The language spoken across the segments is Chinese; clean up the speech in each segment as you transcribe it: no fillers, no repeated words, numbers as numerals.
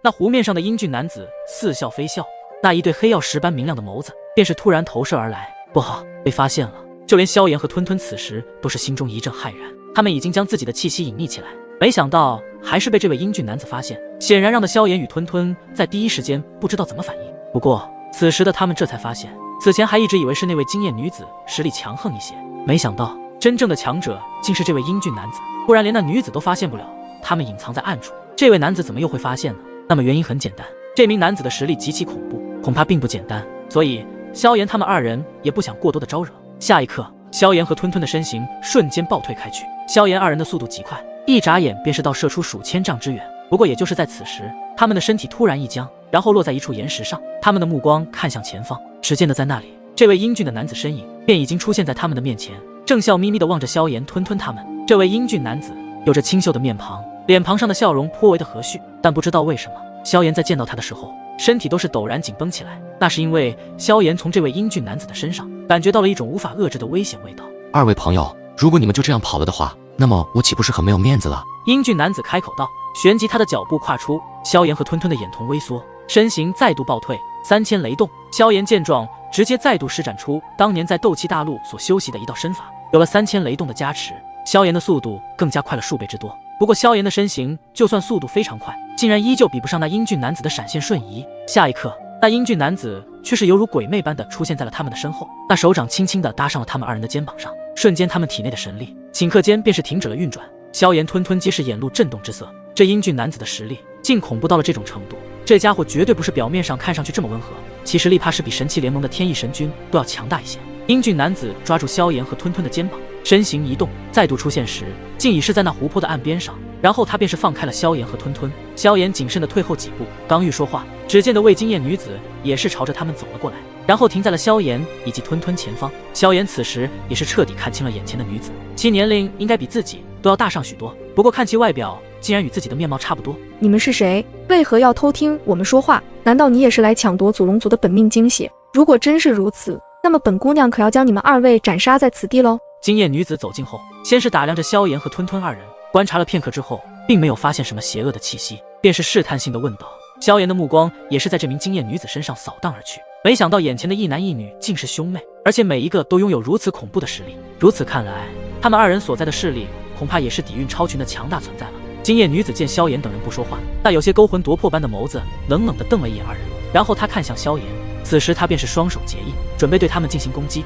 那湖面上的英俊男子似笑非笑，那一对黑曜石般明亮的眸子便是突然投射而来。不好，被发现了！就连萧炎和吞吞此时都是心中一阵骇然，他们已经将自己的气息隐匿起来，没想到还是被这位英俊男子发现，显然让的萧炎与吞吞在第一时间不知道怎么反应。不过此时的他们这才发现，此前还一直以为是那位惊艳女子实力强横一些，没想到真正的强者竟是这位英俊男子，不然连那女子都发现不了他们隐藏在暗处，这位男子怎么又会发现呢？那么原因很简单，这名男子的实力极其恐怖，恐怕并不简单，所以萧炎他们二人也不想过多的招惹。下一刻，萧炎和吞吞的身形瞬间暴退开去，萧炎二人的速度极快，一眨眼便是到射出数千丈之远。不过也就是在此时，他们的身体突然一僵，然后落在一处岩石上，他们的目光看向前方，只见得在那里，这位英俊的男子身影便已经出现在他们的面前，正笑眯眯地望着萧炎、吞吞他们。这位英俊男子有着清秀的面庞，脸庞上的笑容颇为的和煦，但不知道为什么，萧炎在见到他的时候，身体都是陡然紧绷起来，那是因为萧炎从这位英俊男子的身上感觉到了一种无法遏制的危险味道。二位朋友，如果你们就这样跑了的话，那么我岂不是很没有面子了？英俊男子开口道，旋即他的脚步跨出，萧炎和吞吞的眼瞳微缩，身形再度暴退，3000雷动。萧炎见状，直接再度施展出当年在斗气大陆所修习的一道身法，有了3000雷动的加持，萧炎的速度更加快了数倍之多。不过萧炎的身形就算速度非常快，竟然依旧比不上那英俊男子的闪现瞬移。下一刻，那英俊男子却是犹如鬼魅般的出现在了他们的身后，那手掌轻轻地搭上了他们二人的肩膀上，瞬间他们体内的神力顷刻间便是停止了运转。萧炎、吞吞皆是眼露震动之色，这英俊男子的实力竟恐怖到了这种程度，这家伙绝对不是表面上看上去这么温和，其实力怕是比神器联盟的天翼神君都要强大一些。英俊男子抓住萧炎和吞吞的肩膀，身形一动，再度出现时竟已是在那湖泊的岸边上，然后他便是放开了萧炎和吞吞。萧炎谨慎地退后几步，刚欲说话，只见的魏惊艳女子也是朝着他们走了过来，然后停在了萧炎以及吞吞前方。萧炎此时也是彻底看清了眼前的女子，其年龄应该比自己都要大上许多，不过看其外表竟然与自己的面貌差不多。你们是谁？为何要偷听我们说话？难道你也是来抢夺祖龙族的本命精血？如果真是如此，那么本姑娘可要将你们二位斩杀在此地喽！惊艳女子走近后，先是打量着萧炎和吞吞二人，观察了片刻之后，并没有发现什么邪恶的气息，便是试探性的问道。萧炎的目光也是在这名惊艳女子身上扫荡而去，没想到眼前的一男一女竟是兄妹，而且每一个都拥有如此恐怖的实力。如此看来，他们二人所在的势力恐怕也是底蕴超群的强大存在了。惊艳女子见萧炎等人不说话，那有些勾魂夺魄般的眸子冷冷地瞪了一眼二人，然后她看向萧炎，此时她便是双手结印，准备对他们进行攻击。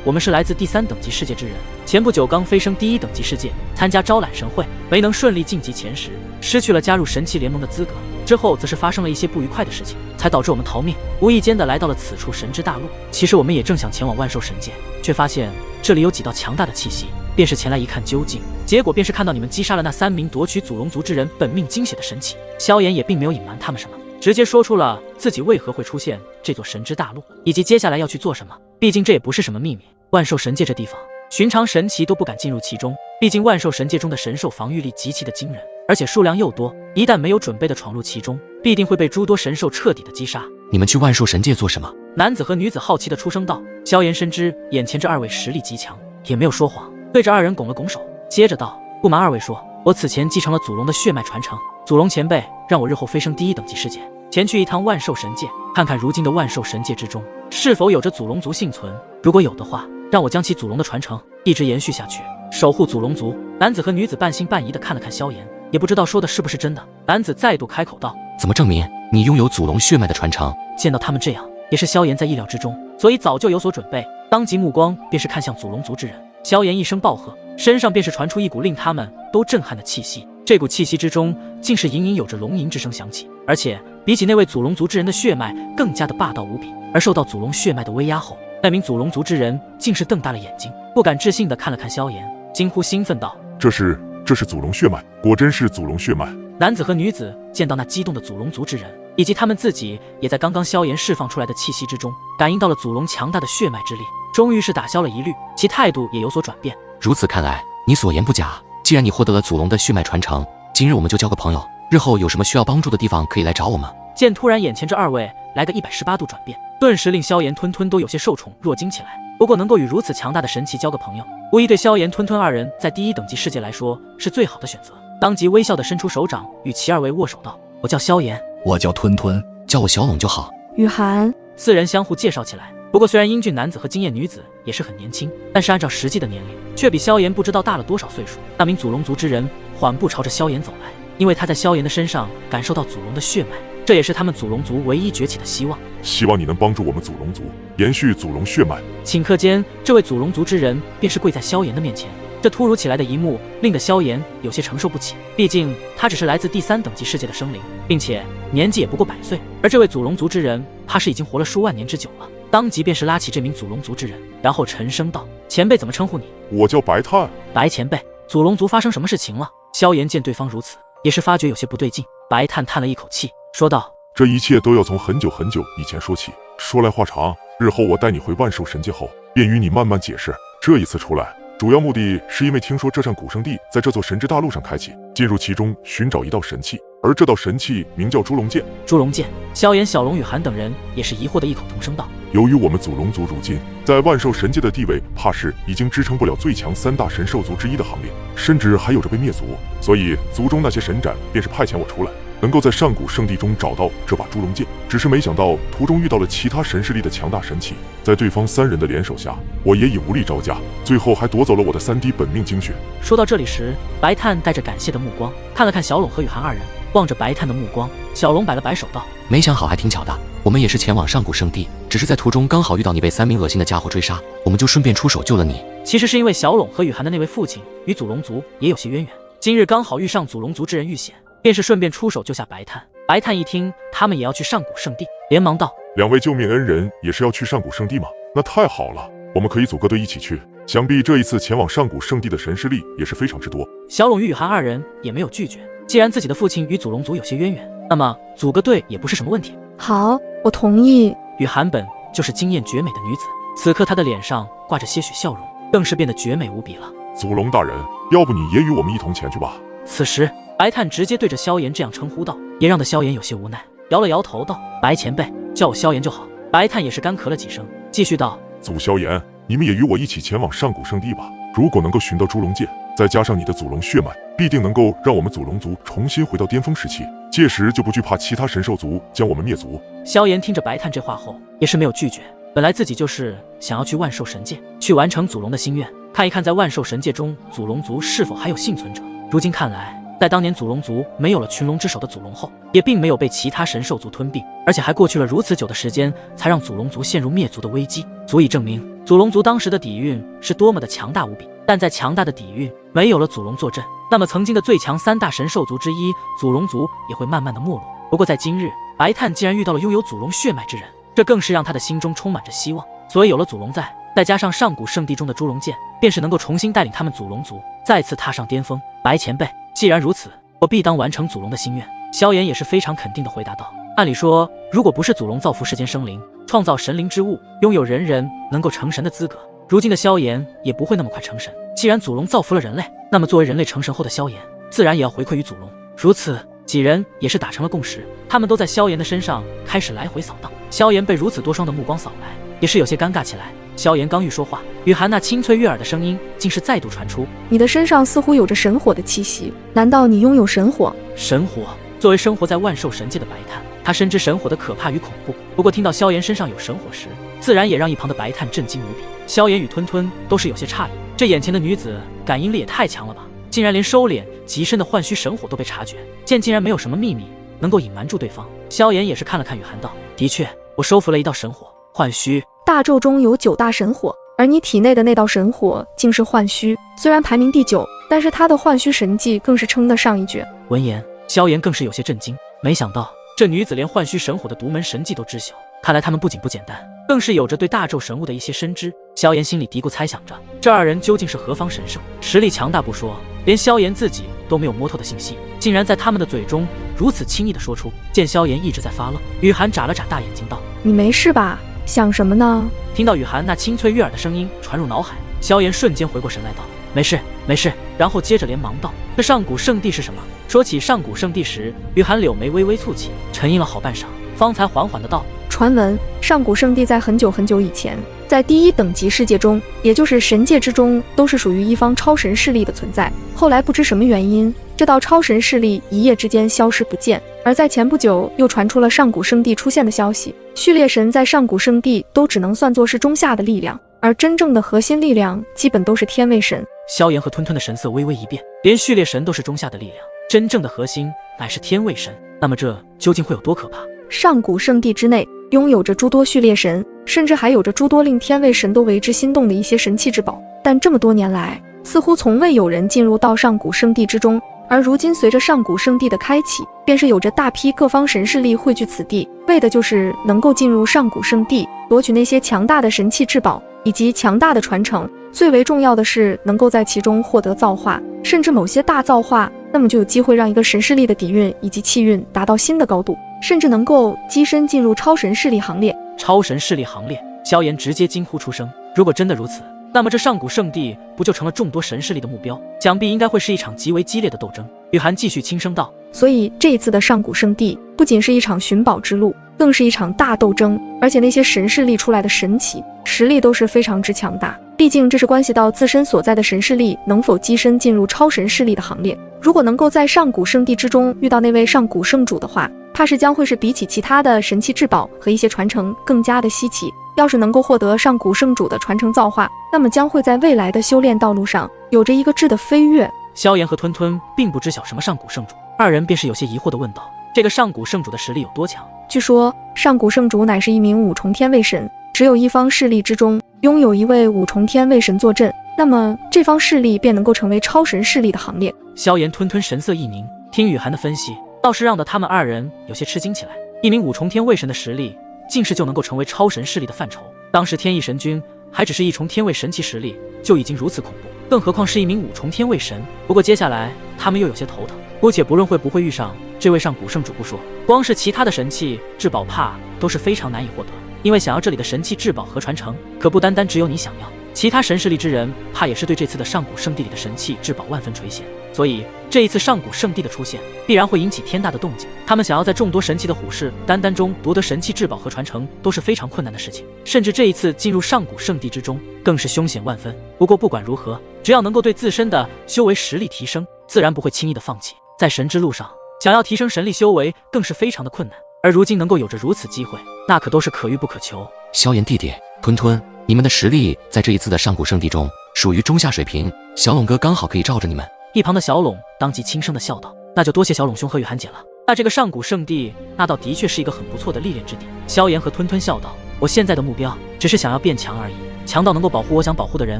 我们是来自第3等级世界之人，前不久刚飞升第1等级世界，参加招揽神会，没能顺利晋级前10，失去了加入神器联盟的资格。之后则是发生了一些不愉快的事情，才导致我们逃命，无意间的来到了此处神之大陆。其实我们也正想前往万兽神界，却发现这里有几道强大的气息，便是前来一看究竟。结果便是看到你们击杀了那3名夺取祖龙族之人本命精血的神器。萧炎也并没有隐瞒他们什么，直接说出了自己为何会出现这座神之大陆，以及接下来要去做什么。毕竟这也不是什么秘密，万兽神界这地方，寻常神奇都不敢进入其中。毕竟万兽神界中的神兽防御力极其的惊人，而且数量又多，一旦没有准备的闯入其中，必定会被诸多神兽彻底的击杀。你们去万兽神界做什么？男子和女子好奇的出声道。萧炎深知眼前这二位实力极强，也没有说谎，对着二人拱了拱手，接着道：不瞒二位说，我此前继承了祖龙的血脉传承，祖龙前辈让我日后飞升第1等级世界，前去一趟万兽神界，看看如今的万兽神界之中是否有着祖龙族幸存，如果有的话，让我将其祖龙的传承一直延续下去，守护祖龙族。男子和女子半信半疑的看了看萧炎，也不知道说的是不是真的。男子再度开口道：怎么证明你拥有祖龙血脉的传承？见到他们这样，也是萧炎在意料之中，所以早就有所准备，当即目光便是看向祖龙族之人。萧炎一声暴喝，身上便是传出一股令他们都震撼的气息，这股气息之中竟是隐隐有着龙吟之声响起，而且比起那位祖龙族之人的血脉更加的霸道无比。而受到祖龙血脉的威压后，那名祖龙族之人竟是瞪大了眼睛，不敢置信地看了看萧炎，惊呼兴奋道：这是祖龙血脉，果真是祖龙血脉。男子和女子见到那激动的祖龙族之人，以及他们自己也在刚刚萧炎释放出来的气息之中感应到了祖龙强大的血脉之力，终于是打消了疑虑，其态度也有所转变。如此看来，你所言不假，既然你获得了祖龙的血脉传承，今日我们就交个朋友，日后有什么需要帮助的地方可以来找我们。见突然眼前这二位来个118度转变，顿时令萧炎吞吞都有些受宠若惊起来。不过能够与如此强大的神器交个朋友，无疑对萧炎吞吞二人在第1等级世界来说是最好的选择。当即微笑的伸出手掌与其二位握手道：我叫萧炎。我叫吞吞。叫我小龙就好。雨涵，四人相互介绍起来。不过虽然英俊男子和惊艳女子也是很年轻，但是按照实际的年龄，却比萧炎不知道大了多少岁数。那名祖龙族之人缓步朝着萧炎走来，因为他在萧炎的身上感受到祖龙的血脉，这也是他们祖龙族唯一崛起的希望。希望你能帮助我们祖龙族延续祖龙血脉。顷刻间，这位祖龙族之人便是跪在萧炎的面前。这突如其来的一幕令得萧炎有些承受不起，毕竟他只是来自第3等级世界的生灵，并且年纪也不过100岁，而这位祖龙族之人怕是已经活了数万年之久了。当即便是拉起这名祖龙族之人，然后沉声道：“前辈怎么称呼你？”“我叫白炭。”“白前辈，祖龙族发生什么事情了？”萧炎见对方如此，也是发觉有些不对劲。白炭叹了一口气，说道：“这一切都要从很久很久以前说起，说来话长，日后我带你回万寿神界后，便与你慢慢解释。这一次出来，主要目的是因为听说这扇古圣地在这座神之大陆上开启，进入其中寻找一道神器，而这道神器名叫猪龙剑。”猪龙剑。萧炎、小龙、雨涵等人也是疑惑的异口同声道：“由于我们祖龙族如今在万寿神界的地位，怕是已经支撑不了最强3大神兽族之一的行列，甚至还有着被灭族，所以族中那些神斩便是派遣我出来，能够在上古圣地中找到这把猪龙剑。只是没想到途中遇到了其他神势力的强大神器，在对方3人的联手下，我也已无力招架，最后还夺走了我的3滴本命精血。”说到这里时，白炭带着感谢的目光看了看小龙和雨涵2人，望着白炭的目光，小龙摆了摆手道：“没想好还挺巧的，我们也是前往上古圣地，只是在途中刚好遇到你被3名恶心的家伙追杀，我们就顺便出手救了你。”其实是因为小龙和雨涵的那位父亲与祖龙族也有些渊源，今日刚好遇上祖龙族之人遇险，便是顺便出手救下白炭。白炭一听他们也要去上古圣地，连忙道：“两位救命恩人也是要去上古圣地吗？那太好了，我们可以组个队一起去。想必这一次前往上古圣地的神势力也是非常之多。”小龙与雨涵2人也没有拒绝，既然自己的父亲与祖龙族有些渊源，那么组个队也不是什么问题。好，我同意。雨涵本就是惊艳绝美的女子，此刻她的脸上挂着些许笑容，更是变得绝美无比了。祖龙大人，要不你也与我们一同前去吧？此时白炭直接对着萧炎这样称呼道，也让得萧炎有些无奈，摇了摇头道：“白前辈，叫我萧炎就好。”白炭也是干咳了几声，继续道：“祖萧炎，你们也与我一起前往上古圣地吧。如果能够寻到猪龙剑，再加上你的祖龙血脉，必定能够让我们祖龙族重新回到巅峰时期，届时就不惧怕其他神兽族将我们灭族。”萧炎听着白炭这话后，也是没有拒绝。本来自己就是想要去万兽神界，去完成祖龙的心愿，看一看在万兽神界中祖龙族是否还有幸存者。如今看来，在当年祖龙族没有了群龙之首的祖龙后，也并没有被其他神兽族吞并，而且还过去了如此久的时间，才让祖龙族陷入灭族的危机，足以证明祖龙族当时的底蕴是多么的强大无比。但在强大的底蕴没有了祖龙坐镇，那么曾经的最强3大神兽族之一祖龙族也会慢慢的没落。不过在今日，白炭既然遇到了拥有祖龙血脉之人，这更是让他的心中充满着希望。所以有了祖龙在，再加上上古圣地中的猪龙剑，便是能够重新带领他们祖龙族再次踏上巅峰。白前辈，既然如此，我必当完成祖龙的心愿。萧炎也是非常肯定地回答道。按理说，如果不是祖龙造福世间生灵，创造神灵之物，拥有人人能够成神的资格，如今的萧炎也不会那么快成神。既然祖龙造福了人类，那么作为人类成神后的萧炎，自然也要回馈于祖龙。如此，几人也是达成了共识，他们都在萧炎的身上开始来回扫荡。萧炎被如此多双的目光扫来，也是有些尴尬起来。萧炎刚欲说话，雨涵那清脆悦耳的声音竟是再度传出：“你的身上似乎有着神火的气息，难道你拥有神火？”神火。作为生活在万兽神界的白炭，他深知神火的可怕与恐怖。不过听到萧炎身上有神火时，自然也让一旁的白炭震惊无比。萧炎与吞吞都是有些诧异，这眼前的女子感应力也太强了吧，竟然连收敛极深的幻虚神火都被察觉，见竟然没有什么秘密能够隐瞒住对方。萧炎也是看了看雨涵道：“的确，我收服了一道神火，幻虚。大咒中有9大神火，而你体内的那道神火竟是幻虚，虽然排名第9，但是他的幻虚神技更是称得上一绝。”闻言，萧炎更是有些震惊，没想到这女子连幻虚神火的独门神技都知晓，看来他们不仅不简单，更是有着对大咒神物的一些深知。萧炎心里嘀咕猜想着，这2人究竟是何方神圣，实力强大不说，连萧炎自己都没有摸透的信息，竟然在他们的嘴中如此轻易地说出。见萧炎一直在发愣，雨涵眨了眨大眼睛道：“你没事吧？想什么呢？”听到雨涵那清脆悦耳的声音传入脑海，萧炎瞬间回过神来道：“没事没事。”然后接着连忙道：“这上古圣地是什么？”说起上古圣地时，雨涵柳眉微微蹙起，沉吟了好半晌，方才缓缓的道：“传闻上古圣地在很久很久以前，在第1等级世界中，也就是神界之中，都是属于一方超神势力的存在。后来不知什么原因，这道超神势力一夜之间消失不见。而在前不久，又传出了上古圣地出现的消息，序列神在上古圣地都只能算作是中下的力量，而真正的核心力量基本都是天位神。萧炎和吞吞的神色微微一变，连序列神都是中下的力量，真正的核心乃是天位神，那么这究竟会有多可怕？上古圣地之内拥有着诸多序列神，甚至还有着诸多令天位神都为之心动的一些神器至宝，但这么多年来，似乎从未有人进入到上古圣地之中。而如今随着上古圣地的开启，便是有着大批各方神势力汇聚此地，为的就是能够进入上古圣地，夺取那些强大的神器至宝以及强大的传承。最为重要的是能够在其中获得造化，甚至某些大造化，那么就有机会让一个神势力的底蕴以及气运达到新的高度，甚至能够跻身进入超神势力行列。超神势力行列，萧炎直接惊呼出声。如果真的如此，那么这上古圣地不就成了众多神势力的目标？想必应该会是一场极为激烈的斗争。雨涵继续轻声道：所以这一次的上古圣地不仅是一场寻宝之路，更是一场大斗争，而且那些神势力出来的神奇实力都是非常之强大，毕竟这是关系到自身所在的神势力能否跻身进入超神势力的行列。如果能够在上古圣地之中遇到那位上古圣主的话，怕是将会是比起其他的神器至宝和一些传承更加的稀奇。要是能够获得上古圣主的传承造化，那么将会在未来的修炼道路上有着一个质的飞跃。萧炎和吞吞并不知晓什么上古圣主，二人便是有些疑惑地问道：这个上古圣主的实力有多强？据说上古圣主乃是一名五重天位神，只有一方势力之中拥有一位五重天位神坐镇，那么这方势力便能够成为超神势力的行列。萧炎吞吞神色一凝，听雨涵的分析，倒是让得他们二人有些吃惊起来。一名五重天位神的实力竟是就能够成为超神势力的范畴，当时天翼神君还只是一重天位神奇实力就已经如此恐怖，更何况是一名五重天位神。不过接下来他们又有些头疼，姑且不论会不会遇上这位上古圣主不说，光是其他的神器至宝怕都是非常难以获得，因为想要这里的神器至宝和传承，可不单单只有你想要，其他神势力之人怕也是对这次的上古圣地里的神器至宝万分垂涎，所以这一次上古圣地的出现必然会引起天大的动静。他们想要在众多神器的虎视眈眈中夺得神器至宝和传承都是非常困难的事情，甚至这一次进入上古圣地之中更是凶险万分。不过不管如何，只要能够对自身的修为实力提升，自然不会轻易的放弃。在神之路上，想要提升神力修为更是非常的困难，而如今能够有着如此机会，那可都是可遇不可求。萧炎弟弟，吞吞，你们的实力在这一次的上古圣地中属于中下水平，小龙哥刚好可以罩着你们。一旁的小龙当即轻声的笑道：那就多谢小龙兄和雨涵姐了，那这个上古圣地那倒的确是一个很不错的历练之地。萧炎和吞吞笑道：我现在的目标只是想要变强而已，强到能够保护我想保护的人，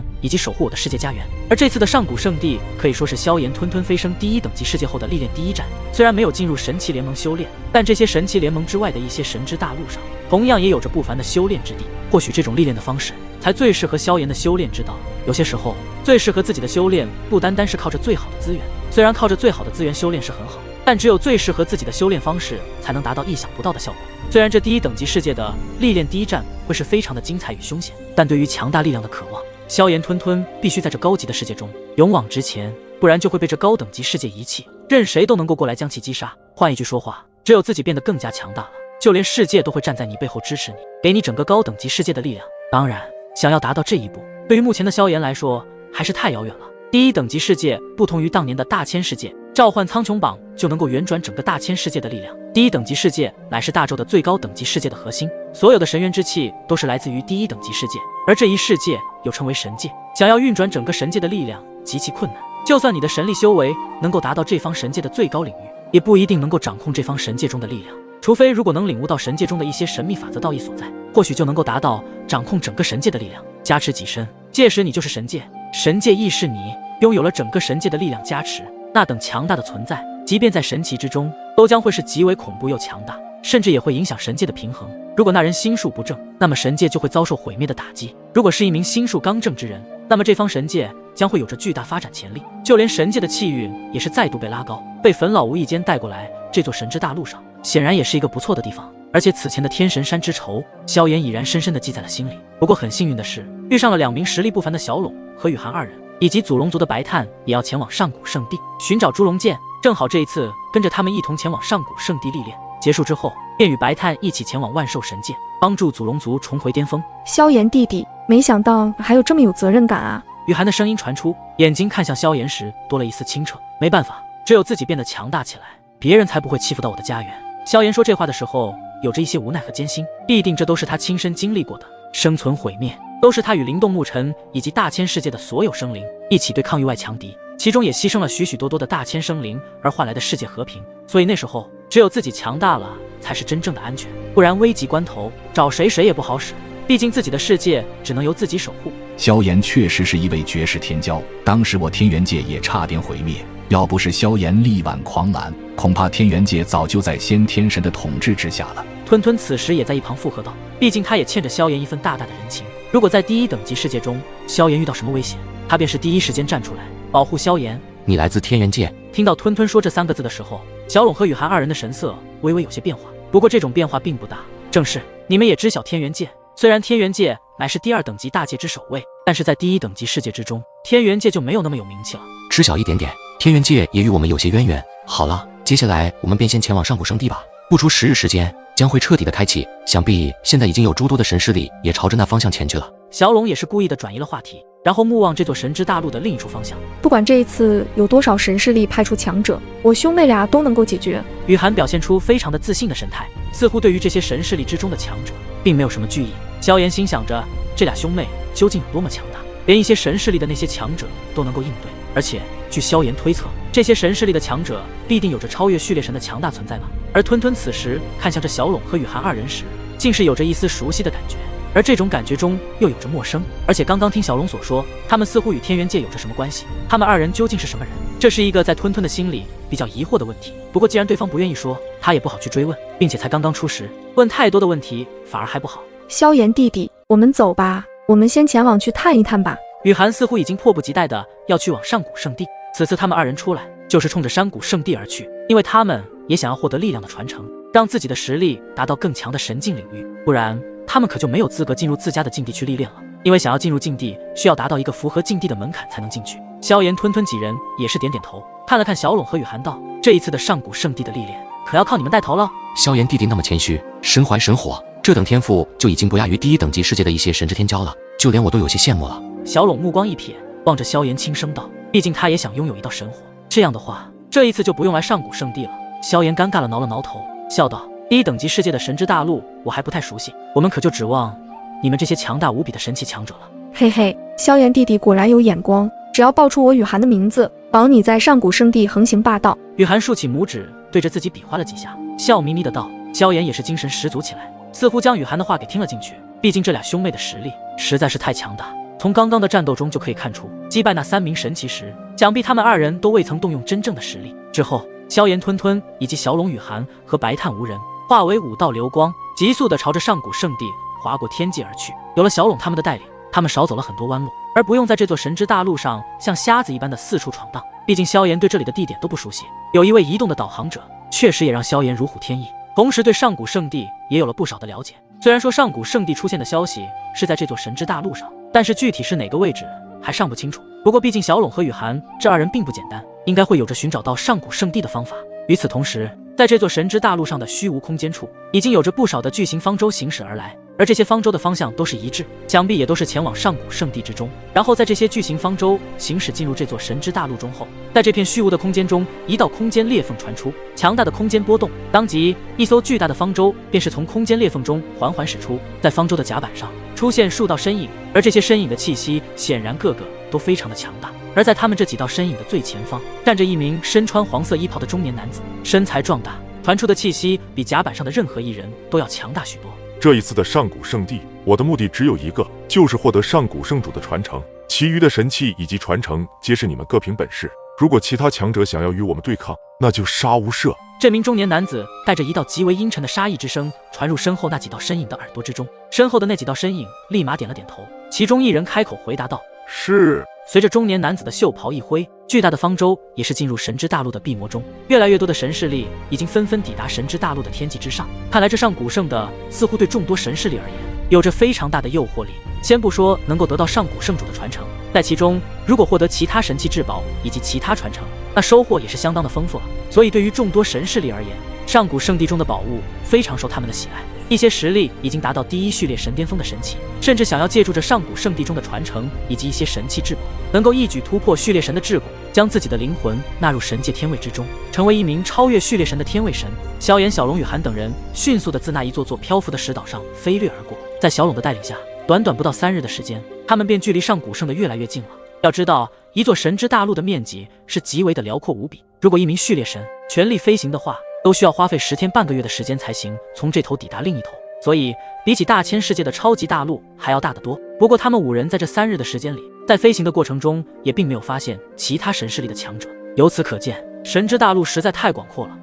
以及守护我的世界家园。而这次的上古圣地可以说是萧炎吞吞飞升第一等级世界后的历练第一站。虽然没有进入神奇联盟修炼，但这些神奇联盟之外的一些神之大陆上，同样也有着不凡的修炼之地。或许这种历练的方式才最适合萧炎的修炼之道。有些时候，最适合自己的修炼不单单是靠着最好的资源，虽然靠着最好的资源修炼是很好，但只有最适合自己的修炼方式才能达到意想不到的效果。虽然这第一等级世界的历练第一站会是非常的精彩与凶险，但对于强大力量的渴望，萧炎吞吞必须在这高级的世界中勇往直前，不然就会被这高等级世界遗弃，任谁都能够过来将其击杀。换一句说话，只有自己变得更加强大了，就连世界都会站在你背后支持你，给你整个高等级世界的力量。当然，想要达到这一步，对于目前的萧炎来说还是太遥远了。第一等级世界不同于当年的大千世界，召唤苍穹榜就能够圆转整个大千世界的力量。第一等级世界乃是大宙的最高等级世界的核心，所有的神元之气都是来自于第一等级世界，而这一世界又称为神界。想要运转整个神界的力量极其困难，就算你的神力修为能够达到这方神界的最高领域，也不一定能够掌控这方神界中的力量。除非如果能领悟到神界中的一些神秘法则道义所在，或许就能够达到掌控整个神界的力量，加持己身，届时你就是神界，神界亦是你。拥有了整个神界的力量加持，那等强大的存在，即便在神奇之中，都将会是极为恐怖又强大，甚至也会影响神界的平衡。如果那人心术不正，那么神界就会遭受毁灭的打击；如果是一名心术刚正之人，那么这方神界将会有着巨大发展潜力，就连神界的气运也是再度被拉高，被坟老无意间带过来这座神之大陆上，显然也是一个不错的地方。而且此前的天神山之仇，萧炎已然深深地记在了心里。不过很幸运的是，遇上了2名实力不凡的小龙和雨涵二人，以及祖龙族的白炭也要前往上古圣地寻找猪龙剑，正好这一次跟着他们一同前往上古圣地历练，结束之后便与白炭一起前往万兽神界，帮助祖龙族重回巅峰。萧炎弟弟，没想到还有这么有责任感啊！雨涵的声音传出，眼睛看向萧炎时多了一丝清澈。没办法，只有自己变得强大起来，别人才不会欺负到我的家园。萧炎说这话的时候，有着一些无奈和艰辛，必定这都是他亲身经历过的。生存毁灭，都是他与灵动牧尘以及大千世界的所有生灵一起对抗域外强敌，其中也牺牲了许许多多的大千生灵而换来的世界和平。所以那时候，只有自己强大了，才是真正的安全，不然危急关头找谁也不好使。毕竟自己的世界只能由自己守护。萧炎确实是一位绝世天骄，当时我天元界也差点毁灭，要不是萧炎力挽狂澜，恐怕天元界早就在先天神的统治之下了。吞吞此时也在一旁附和道，毕竟他也欠着萧炎一份大大的人情。如果在第一等级世界中，萧炎遇到什么危险，他便是第一时间站出来保护萧炎。你来自天元界。听到吞吞说这3个字的时候，小龙和雨涵2人的神色微微有些变化，不过这种变化并不大。正是你们也知晓天元界，虽然天元界乃是第2等级大界之首位，但是在第1等级世界之中，天元界就没有那么有名气了。知晓一点点，天元界也与我们有些渊源。好了，接下来我们便先前往上古圣地吧。不出10日时间，将会彻底的开启。想必现在已经有诸多的神势力也朝着那方向前去了。小龙也是故意的转移了话题，然后目望这座神之大陆的另一处方向。不管这一次有多少神势力派出强者，我兄妹俩都能够解决。雨涵表现出非常的自信的神态，似乎对于这些神势力之中的强者并没有什么惧意。萧炎心想着，这俩兄妹究竟有多么强大，连一些神势力的那些强者都能够应对。而且据萧炎推测，这些神势力的强者必定有着超越序列神的强大存在吧。而吞吞此时看向这小龙和雨涵2人时，竟是有着一丝熟悉的感觉，而这种感觉中又有着陌生。而且刚刚听小龙所说，他们似乎与天元界有着什么关系，他们2人究竟是什么人？这是一个在吞吞的心里比较疑惑的问题。不过既然对方不愿意说，他也不好去追问，并且才刚刚出时，问太多的问题反而还不好。萧炎弟弟，我们走吧，我们先前往去探一探吧。雨涵似乎已经迫不及待的要去往上古圣地，此次他们2人出来就是冲着山谷圣地而去，因为他们也想要获得力量的传承，让自己的实力达到更强的神境领域，不然他们可就没有资格进入自家的禁地去历练了。因为想要进入禁地，需要达到一个符合禁地的门槛才能进去。萧炎、吞吞几人也是点点头，看了看小龙和雨涵道：“这一次的上古圣地的历练，可要靠你们带头了。”萧炎弟弟那么谦虚，身怀神火，这等天赋就已经不亚于第1等级世界的一些神之天骄了，就连我都有些羡慕了。小龙目光一瞥，望着萧炎轻声道：“毕竟他也想拥有一道神火，这样的话，这一次就不用来上古圣地了。”萧炎尴尬了挠了挠头，笑道：“第1等级世界的神之大陆我还不太熟悉，我们可就指望你们这些强大无比的神奇强者了。”嘿嘿，萧炎弟弟果然有眼光，只要报出我雨涵的名字，保你在上古圣地横行霸道。雨涵竖起拇指，对着自己比划了几下，笑眯眯的道。萧炎也是精神十足起来，似乎将雨涵的话给听了进去。毕竟这俩兄妹的实力实在是太强大，从刚刚的战斗中就可以看出，击败那3名神奇时，想必他们2人都未曾动用真正的实力。之后，萧炎、吞吞以及小龙雨涵和白炭无人化为5道流光，急速的朝着上古圣地划过天际而去。有了小龙他们的带领，他们少走了很多弯路，而不用在这座神之大陆上像瞎子一般的四处闯荡。毕竟萧炎对这里的地点都不熟悉，有一位移动的导航者，确实也让萧炎如虎添翼，同时对上古圣地也有了不少的了解。虽然说上古圣地出现的消息是在这座神之大陆上，但是具体是哪个位置还尚不清楚。不过毕竟小龙和雨涵这2人并不简单，应该会有着寻找到上古圣地的方法。与此同时，在这座神之大陆上的虚无空间处，已经有着不少的巨型方舟行驶而来，而这些方舟的方向都是一致，想必也都是前往上古圣地之中。然后在这些巨型方舟行驶进入这座神之大陆中后，在这片虚无的空间中，一道空间裂缝传出，强大的空间波动，当即一艘巨大的方舟便是从空间裂缝中缓缓驶出，在方舟的甲板上出现数道身影，而这些身影的气息显然个个都非常的强大。而在他们这几道身影的最前方，站着一名身穿黄色衣袍的中年男子，身材壮大，传出的气息比甲板上的任何一人都要强大许多。这一次的上古圣地，我的目的只有一个，就是获得上古圣主的传承，其余的神器以及传承皆是你们各凭本事。如果其他强者想要与我们对抗，那就杀无赦。这名中年男子带着一道极为阴沉的杀意之声传入身后那几道身影的耳朵之中，身后的那几道身影立马点了点头，其中一人开口回答道：“是。”随着中年男子的袖袍一挥，巨大的方舟也是进入神之大陆的闭魔中，越来越多的神势力已经纷纷抵达神之大陆的天际之上。看来这上古圣的似乎对众多神势力而言有着非常大的诱惑力。先不说能够得到上古圣主的传承，在其中如果获得其他神器至宝以及其他传承，那收获也是相当的丰富了。所以对于众多神势力而言，上古圣地中的宝物非常受他们的喜爱。一些实力已经达到第一序列神巅峰的神器，甚至想要借助着上古圣地中的传承以及一些神器至宝，能够一举突破序列神的桎梏，将自己的灵魂纳入神界天位之中，成为一名超越序列神的天位神。萧炎、小龙与韩等人迅速地自那一座座漂浮的石岛上飞掠而过，在小龙的带领下，短短不到3日的时间，他们便距离上古圣的越来越近了。要知道，一座神之大陆的面积是极为的辽阔无比，如果一名序列神全力飞行的话，都需要花费10天半个月的时间才行从这头抵达另一头，所以比起大千世界的超级大陆还要大得多。不过他们5人在这3日的时间里，在飞行的过程中也并没有发现其他神势力的强者，由此可见，神之大陆实在太广阔了。